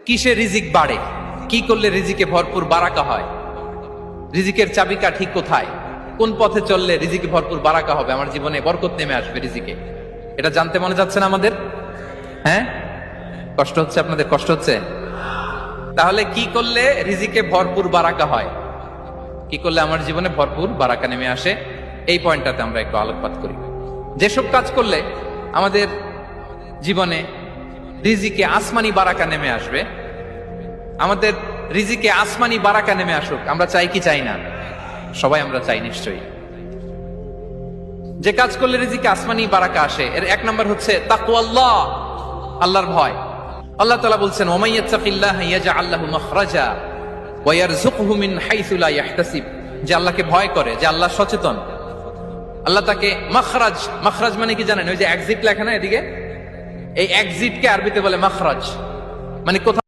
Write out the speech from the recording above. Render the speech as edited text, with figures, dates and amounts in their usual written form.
কিসে রিজিক বাড়ে, কি করলে রিজিকে ভরপুর বারাকা হয়, রিজিকের চাবিকা ঠিক কোথায়, কোন পথে চললে রিজিকে ভরপুর বারাকা হবে, আমার জীবনে বরকত নেমে আসবে রিজিকে, এটা জানতে মনে যাচ্ছে না আমাদের? হ্যাঁ, কষ্ট হচ্ছে আপনাদের? কষ্ট হচ্ছে? তাহলে কি করলে রিজিকে ভরপুর বারাকা হয়, কি করলে আমার জীবনে ভরপুর বারাকা নেমে আসে, এই পয়েন্টটাতে আমরা একটু আলোকপাত করি। যেসব কাজ করলে আমাদের জীবনে রিজিকে আসমানি বারাকা নেমে আসবে, আমাদের রিজিকে আসমানি বারাকা নেমে আসুক, আমরা চাই কি চাই না? সবাই আমরা চাই নিশ্চয়ই। যে কাজ করলে রিজিকে আসমানি বারাকা আসে, এর এক নম্বর হচ্ছে তাকওয়াল্লাহ, আল্লাহর ভয়। আল্লাহ তাআলা বলছেন, ওয়া মাইয়াত্তাকিল্লাহা ইয়াজআল লাহু মাখরাজা ওয়া ইয়ারযুকহু মিন হাইসু লা ইয়াহতাসিব। যে আল্লাহকে ভয় করে, যে আল্লাহ সচেতন, আল্লাহ তাকে মাখরাজ, মাখরাজ মানে কি জানেন? ওই যে এক্সিট লেখা না এদিকে, এই এক্সিটকে আরবিতে বলে মাখরাজ, মানে কোথাও